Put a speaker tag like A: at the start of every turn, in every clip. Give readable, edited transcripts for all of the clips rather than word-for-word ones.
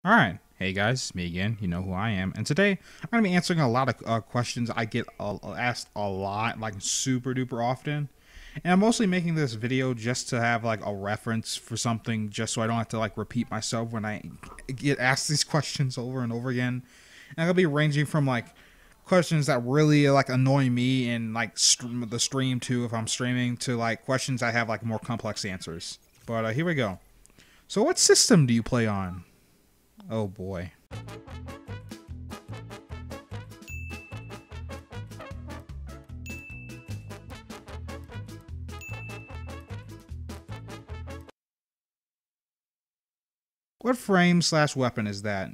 A: Alright, hey guys, it's me again, you know who I am, and today I'm going to be answering a lot of questions I get asked a lot, like super duper often, and I'm mostly making this video just to have like a reference for something, just so I don't have to like repeat myself when I get asked these questions over and over again, and it'll be ranging from like questions that really like annoy me and like the stream too if I'm streaming, to like questions I have like more complex answers. But here we go. So what system do you play on? Oh boy. What frame slash weapon is that?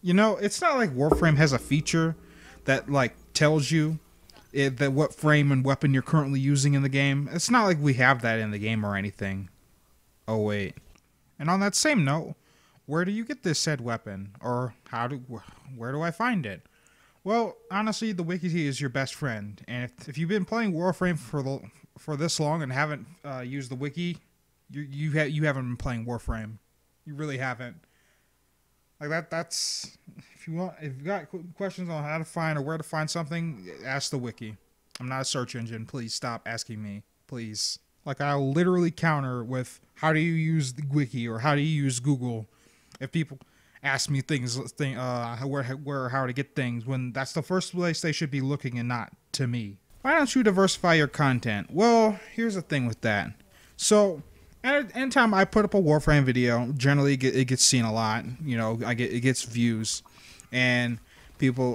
A: You know, it's not like Warframe has a feature that like tells you that what frame and weapon you're currently using in the game. It's not like we have that in the game or anything. Oh wait. And on that same note, where do you get this said weapon? Or where do I find it? Well, honestly, the wiki is your best friend, and if you've been playing Warframe for this long and haven't used the wiki, you haven't been playing Warframe. You really haven't. Like that's if you've got questions on how to find or where to find something, ask the wiki. I'm not a search engine. Please stop asking me, please. Like I'll literally counter with how do you use the wiki or how do you use Google if people ask me where how to get things, when that's the first place they should be looking and not to me. Why don't you diversify your content? Well, here's the thing with that. So anytime I put up a Warframe video, generally it gets seen a lot. You know, it gets views, and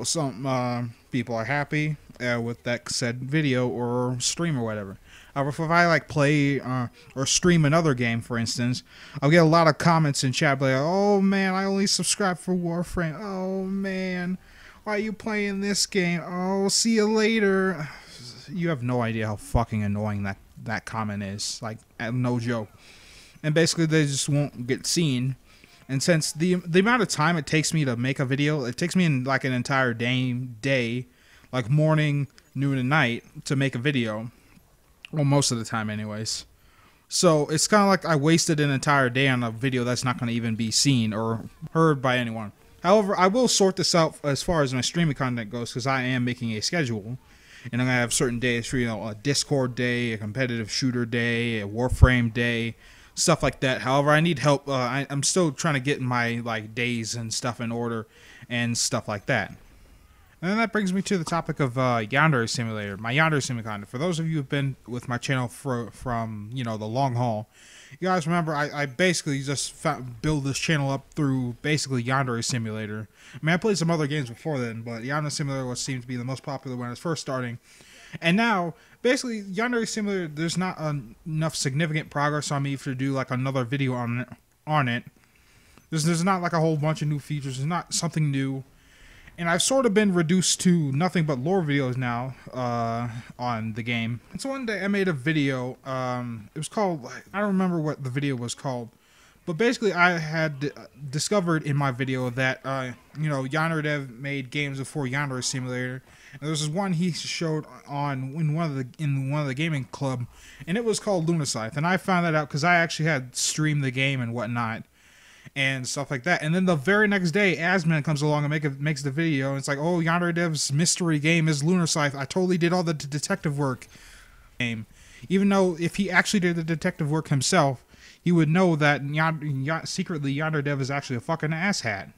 A: some people are happy with that said video or stream or whatever. However, if I like play or stream another game, for instance, I'll get a lot of comments in chat like, "Oh man, I only subscribe for Warframe. Oh man, why are you playing this game? Oh, see you later." You have no idea how fucking annoying that comment is. Like, no joke. And basically, they just won't get seen. And since the amount of time it takes me to make a video, it takes me in like an entire day, like morning, noon, and night to make a video. Well, most of the time anyways. So it's kind of like I wasted an entire day on a video that's not going to even be seen or heard by anyone. However, I will sort this out as far as my streaming content goes, because I am making a schedule. And I'm going to have certain days for, you know, a Discord day, a competitive shooter day, a Warframe day, stuff like that. However, I need help. I'm still trying to get my like days and stuff in order and stuff like that. And then that brings me to the topic of Yandere Simulator, my Yandere Simulator. For those of you who've been with my channel from, you know, the long haul, you guys remember I basically just build this channel up through basically Yandere Simulator. I mean, I played some other games before then, but Yandere Simulator was seemed to be the most popular when it was first starting. And now, basically, Yandere Simulator, there's not enough significant progress on me to do like another video on it. There's not like a whole bunch of new features. There's not something new. And I've sort of been reduced to nothing but lore videos now on the game. And so one day I made a video. It was called, I don't remember what the video was called. But basically I had discovered in my video that, you know, Yandere Dev made games before Yandere Simulator. And there was this one he showed on in one of the gaming club. And it was called Lunacythe. And I found that out because I actually had streamed the game and whatnot. And stuff like that. And then the very next day, Asman comes along and makes the video. And it's like, oh, Yandere Dev's mystery game is Lunacythe. I totally did all the detective work. Even though if he actually did the detective work himself, he would know that secretly Yandere Dev is actually a fucking asshat.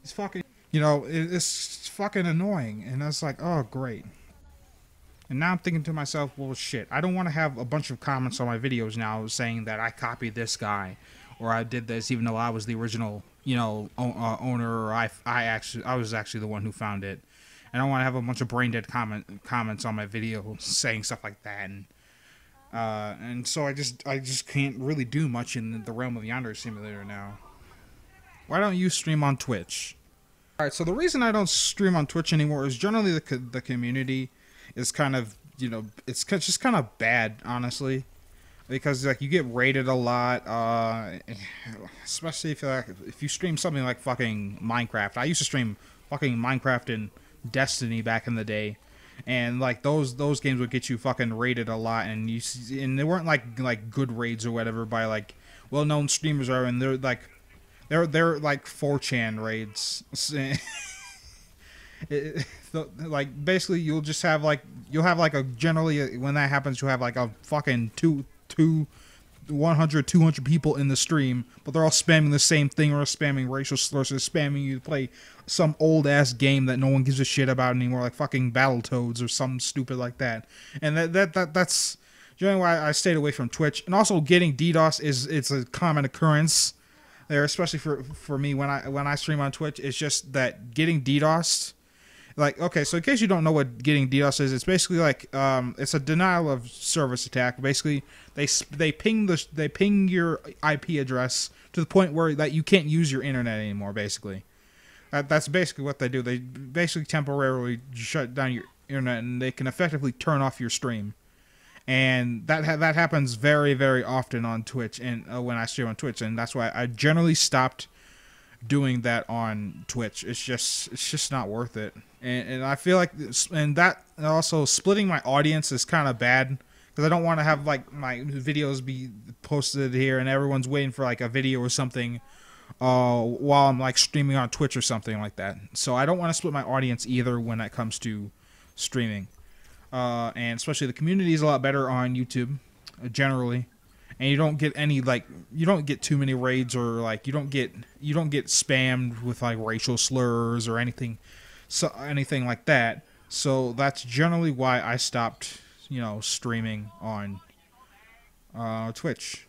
A: It's fucking, you know, it's fucking annoying. And it's like, oh, great. And now I'm thinking to myself, well, shit, I don't want to have a bunch of comments on my videos now saying that I copied this guy, or I did this even though I was the original, you know, owner, or I was actually the one who found it. And I don't want to have a bunch of brain dead comments on my video saying stuff like that. And so I just can't really do much in the realm of Yandere Simulator now. Why don't you stream on Twitch? All right, so the reason I don't stream on Twitch anymore is generally the community is kind of, you know, it's just kind of bad, honestly. Because like you get rated a lot, especially if you stream something like fucking Minecraft. I used to stream fucking Minecraft and Destiny back in the day, and like those games would get you fucking rated a lot, and they weren't like good raids or whatever by like well-known streamers, and they're They're like 4chan raids. Like basically you'll just have like generally when that happens you have like a fucking 100 200 people in the stream, but they're all spamming the same thing or spamming racial slurs or spamming you to play some old ass game that no one gives a shit about anymore, like fucking Battletoads or something stupid like that. And that's generally why I stayed away from Twitch. And also getting DDoS it's a common occurrence there, especially for me when I stream on Twitch. It's just that getting DDoS. Like, okay, so in case you don't know what getting DDoS is, it's basically like it's a denial of service attack. Basically, they ping your IP address to the point where that you can't use your internet anymore. Basically, that's basically what they do. They basically temporarily shut down your internet, and they can effectively turn off your stream. And that happens very, very often on Twitch, and when I stream on Twitch, and that's why I generally stopped doing that on Twitch. It's just not worth it. And I feel like and that also splitting my audience is kind of bad, because I don't want to have like my videos be posted here and everyone's waiting for like a video or something while I'm like streaming on Twitch or something like that. So I don't want to split my audience either when it comes to streaming. And especially the community is a lot better on YouTube generally. And you don't get any you don't get too many raids, or like you don't get spammed with like racial slurs or anything like that. So that's generally why I stopped, streaming on Twitch.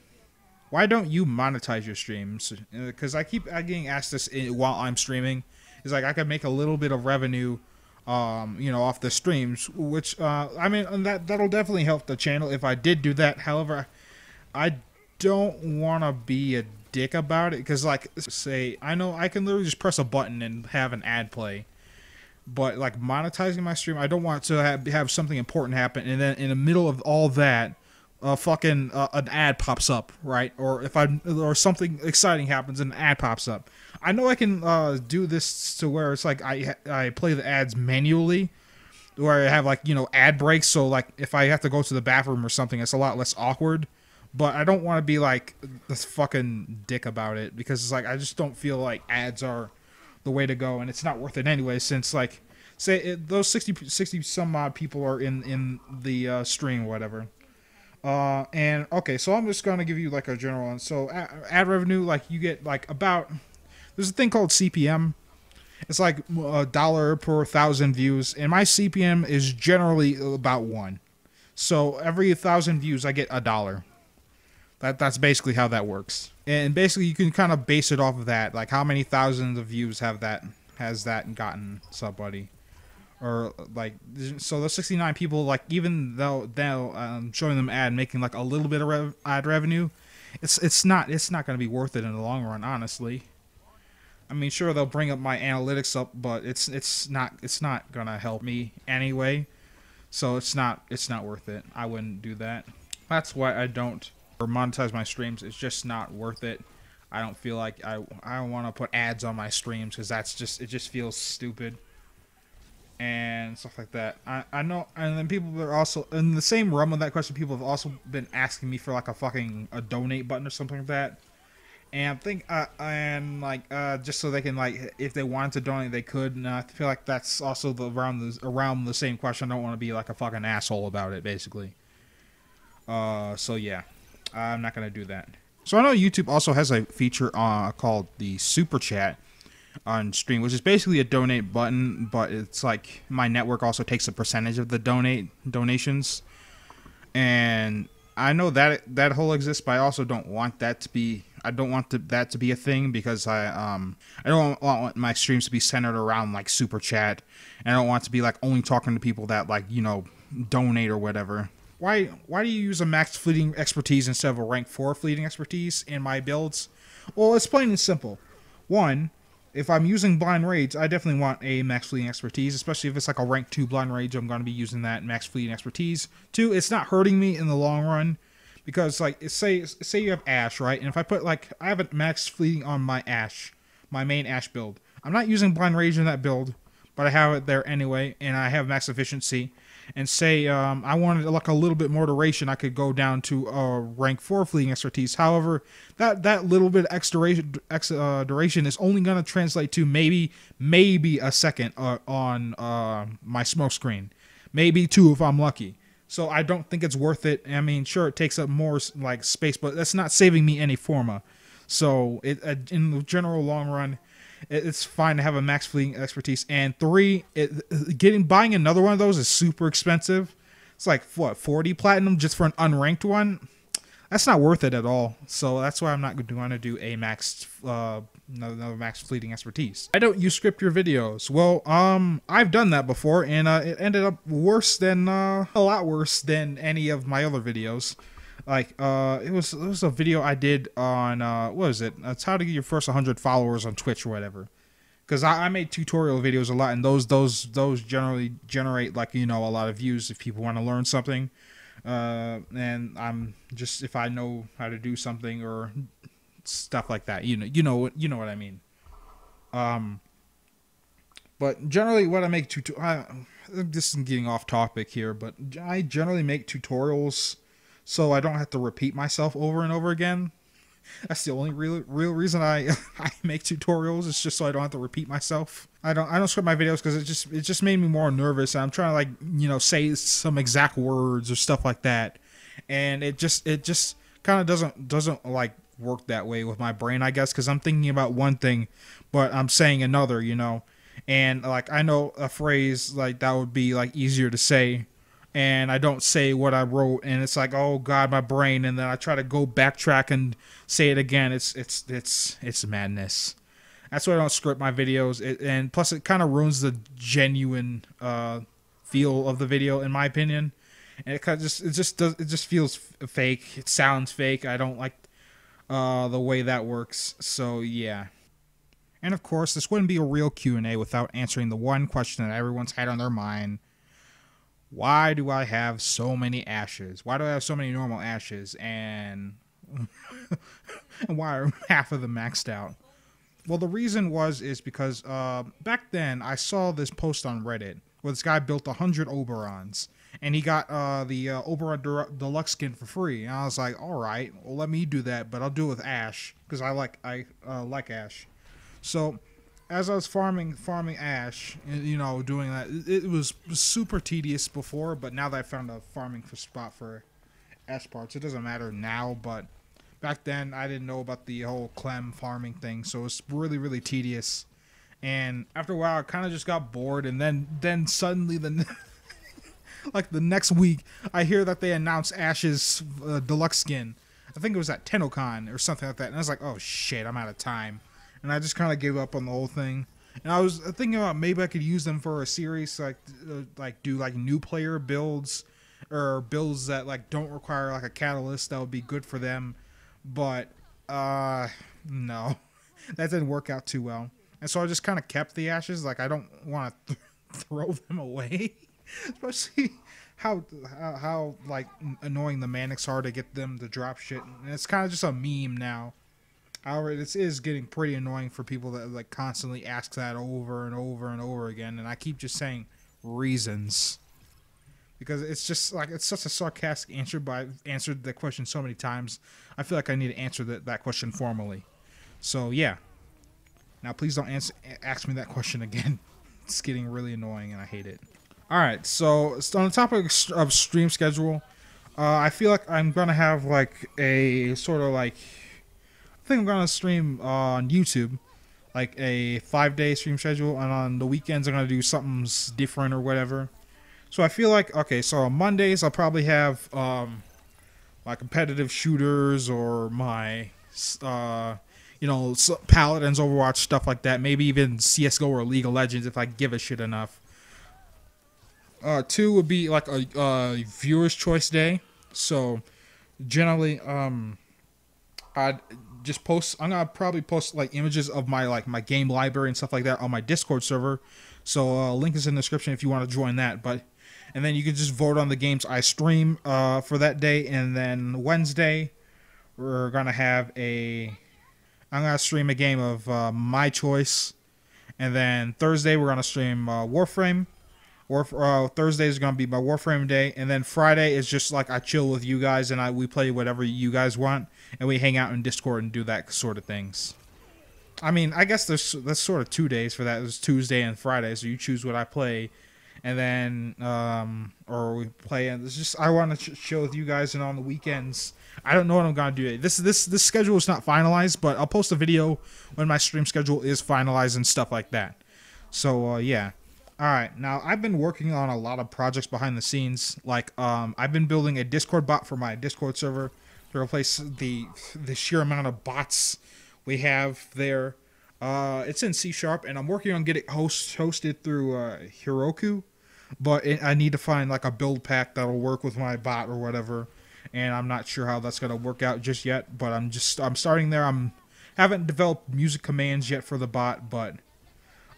A: Why don't you monetize your streams? Because I keep getting asked this while I'm streaming. It's like I could make a little bit of revenue, off the streams, which I mean that'll definitely help the channel if I did do that. However, I don't want to be a dick about it, because like say I know I can literally just press a button and have an ad play, but like monetizing my stream, I don't want to have something important happen and then in the middle of all that an ad pops up, right? Or something exciting happens and an ad pops up. I know I can do this to where it's like I play the ads manually, where I have like ad breaks, so like if I have to go to the bathroom or something, it's a lot less awkward. But I don't want to be like this fucking dick about it, because it's like I just don't feel like ads are the way to go, and it's not worth it anyway, since like say those 60 some odd people are in the stream or whatever. And okay, so I'm just gonna give you like a general one. So ad revenue, like you get like there's a thing called CPM. It's like $1 per 1,000 views, and my CPM is generally about 1. So every 1,000 views I get $1. That's basically how that works. And basically you can kind of base it off of that, like how many thousands of views has that gotten somebody. Or like, so those 69 people, like even though showing them ad making like a little bit of ad revenue, it's not going to be worth it in the long run, honestly. I mean, sure, they'll bring up my analytics up, but it's not going to help me anyway. So it's not worth it. I wouldn't do that. That's why I don't monetize my streams. It's just not worth it. I don't feel like I don't want to put ads on my streams, because it just feels stupid and stuff like that. I know, and then people are also in the same realm of that question. People have also been asking me for like a donate button or something like that, and I think just so they can, like, if they wanted to donate they could. And I feel like that's also around the same question. I don't want to be like a fucking asshole about it, basically. So yeah, I'm not gonna do that. So I know YouTube also has a feature called the Super Chat on stream, which is basically a donate button, but it's like my network also takes a percentage of the donations. And I know that whole exists, but I also don't want that to be. I don't want that to be a thing, because I don't want my streams to be centered around like Super Chat, and I don't want to be like only talking to people that like donate or whatever. Why do you use a max fleeting expertise instead of a rank 4 fleeting expertise in my builds? Well, it's plain and simple. One, if I'm using blind raids, I definitely want a max fleeting expertise, especially if it's like a rank 2 blind rage. I'm going to be using that max fleeting expertise. 2, it's not hurting me in the long run, because like say you have Ash, right? And if I put I have a max fleeting on my Ash, my main Ash build. I'm not using blind rage in that build, but I have it there anyway, and I have max efficiency. and say I wanted like a little bit more duration, I could go down to rank 4 fleeting expertise. However, that little bit extra duration is only going to translate to maybe a second on my smoke screen, maybe 2 if I'm lucky. So I don't think it's worth it. I mean, sure, it takes up more like space, but that's not saving me any forma. So in the general long run, it's fine to have a max fleeting expertise. And 3, buying another one of those is super expensive. It's like what, 40 platinum just for an unranked one? That's not worth it at all. So that's why I'm not going to do a max another max fleeting expertise. I don't use script your videos. Well, I've done that before, and it ended up worse than a lot worse than any of my other videos. Like it was a video I did on what was it? It's how to get your first 100 followers on Twitch or whatever. Because I made tutorial videos a lot, and those generally generate, like, you know, a lot of views if people want to learn something. And I'm just, if I know how to do something or stuff like that, you know what I mean. But generally, what I make this is getting off topic here, but I generally make tutorials so I don't have to repeat myself over and over again. That's the only real reason I make tutorials. It's just so I don't have to repeat myself. I don't script my videos because it just made me more nervous. I'm trying to, like, you know, say some exact words or stuff like that, and it just kind of doesn't like work that way with my brain, I guess, because I'm thinking about one thing, but I'm saying another, you know, and like I know a phrase like that would be like easier to say, and I don't say what I wrote, and it's like, oh God, my brain, and then I try to go backtrack and say it again. It's madness. That's why I don't script my videos, and plus it kind of ruins the genuine feel of the video, in my opinion. And it just feels fake. It sounds fake. I don't like the way that works. So yeah. And of course, this wouldn't be a real Q&A without answering the one question that everyone's had on their mind. Why do I have so many ashes? Why do I have so many normal ashes? And why are half of them maxed out? Well, the reason is because back then I saw this post on Reddit where this guy built 100 Oberons, and he got the Oberon Deluxe skin for free. And I was like, all right, well, let me do that, but I'll do it with Ash because I like Ash. So as I was farming Ash, you know, doing that, it was super tedious before, but now that I found a farming spot for Ash parts, it doesn't matter now, but back then I didn't know about the whole Clem farming thing, so it's really, really tedious. And after a while, I kind of just got bored, and then suddenly like the next week, I hear that they announced Ash's deluxe skin. I think it was at TennoCon or something like that, and I was like, oh shit, I'm out of time. And I just kind of gave up on the whole thing. And I was thinking about maybe I could use them for a series, like do like new player builds, or builds that like don't require like a catalyst. That would be good for them. But no, that didn't work out too well. And so I just kind of kept the ashes. Like, I don't want to throw them away, especially how like annoying the Manics are to get them to drop shit. And it's kind of just a meme now. However, this is getting pretty annoying for people that like constantly ask that over and over and over again, and I keep just saying reasons because it's just like it's such a sarcastic answer, but I've answered the question so many times. I feel like I need to answer that question formally. So yeah. Now please don't ask me that question again. It's getting really annoying and I hate it. All right, so on the topic of stream schedule, I feel like I'm gonna have like a sort of like. I think I'm going to stream on YouTube, like a 5-day stream schedule, and on the weekends I'm going to do something different or whatever. So I feel like, okay, so on Mondays I'll probably have my competitive shooters or my, you know, Paladins, Overwatch, stuff like that. Maybe even CSGO or League of Legends if I give a shit enough. 2 would be like a viewer's choice day. So generally, I'd just post. I'm gonna probably post like images of my game library and stuff like that on my Discord server. So link is in the description if you want to join that. And then you can just vote on the games I stream for that day. And then Wednesday, we're gonna have I'm gonna stream a game of my choice. And then Thursday we're gonna stream Warframe. Thursday is gonna be my Warframe day, and then Friday is just like I chill with you guys and we play whatever you guys want, and we hang out in Discord and do that sort of things. I mean, I guess that's sort of 2 days for that. There's Tuesday and Friday, so you choose what I play, and then or we play. And it's just I want to chill with you guys, and on the weekends, I don't know what I'm gonna do. This schedule is not finalized, but I'll post a video when my stream schedule is finalized and stuff like that. So yeah. All right, now I've been working on a lot of projects behind the scenes. Like I've been building a Discord bot for my Discord server to replace the sheer amount of bots we have there. It's in C#, and I'm working on getting hosted through Heroku, but I need to find like a build pack that'll work with my bot or whatever, and I'm not sure how that's gonna work out just yet. But I'm starting there. Haven't developed music commands yet for the bot, but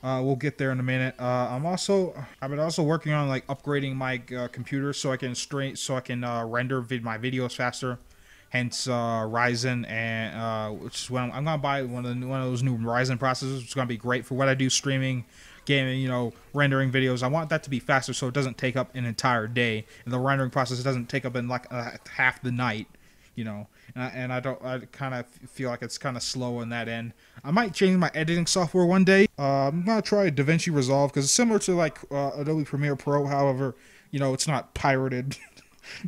A: we'll get there in a minute. I've been also working on like upgrading my computer so I can render my videos faster. Hence Ryzen, and which is when I'm gonna buy one of those new Ryzen processors. It's gonna be great for what I do, streaming, gaming, rendering videos. I want that to be faster so it doesn't take up an entire day, and the rendering process doesn't take up in like half the night. And I kind of feel like it's kind of slow on that end. I might change my editing software one day. I'm gonna try DaVinci Resolve because it's similar to like Adobe Premiere Pro. However, it's not pirated.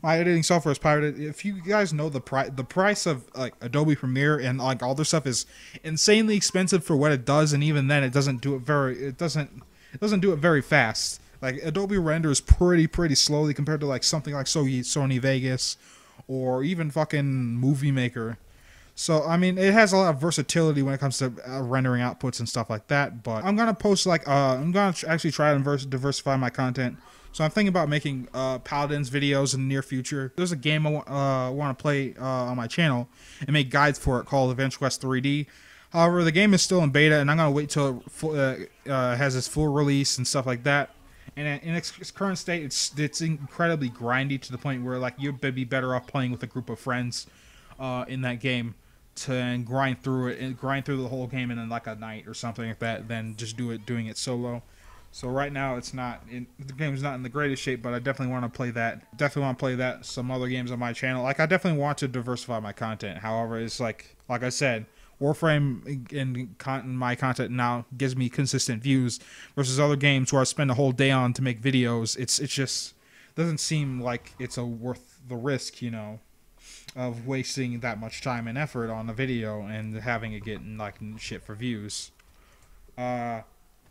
A: My editing software is pirated. If you guys know the price of like Adobe Premiere and like all their stuff is insanely expensive for what it does, and even then it doesn't do it very fast. Like Adobe renders pretty slowly compared to like something like Sony Vegas or even fucking Movie Maker. So I mean, it has a lot of versatility when it comes to rendering outputs and stuff like that. But I'm gonna post I'm gonna actually try to diversify my content. So I'm thinking about making Paladins videos in the near future. There's a game I want to play on my channel and make guides for it called Adventure Quest 3D. However, the game is still in beta, and I'm going to wait till it has its full release and stuff like that. And in its current state, it's incredibly grindy to the point where like you'd be better off playing with a group of friends in that game and grind through the whole game in like a night or something like that than just doing it solo. So right now the game's not in the greatest shape, but I definitely want to play that. Definitely want to play that. Some other games on my channel. Like I definitely want to diversify my content. However, it's like I said, Warframe and my content now gives me consistent views versus other games where I spend a whole day on to make videos. It's just doesn't seem like it's worth the risk, of wasting that much time and effort on a video and having it get like shit for views.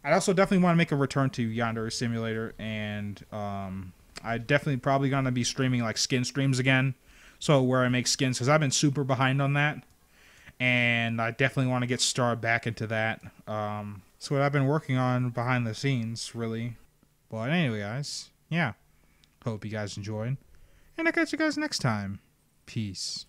A: I also definitely want to make a return to Yandere Simulator, and I definitely probably gonna be streaming like skin streams again, so where I make skins, because I've been super behind on that, and I definitely want to get started back into that. So what I've been working on behind the scenes, really. But anyway, guys, yeah, hope you guys enjoyed, and I'll catch you guys next time. Peace.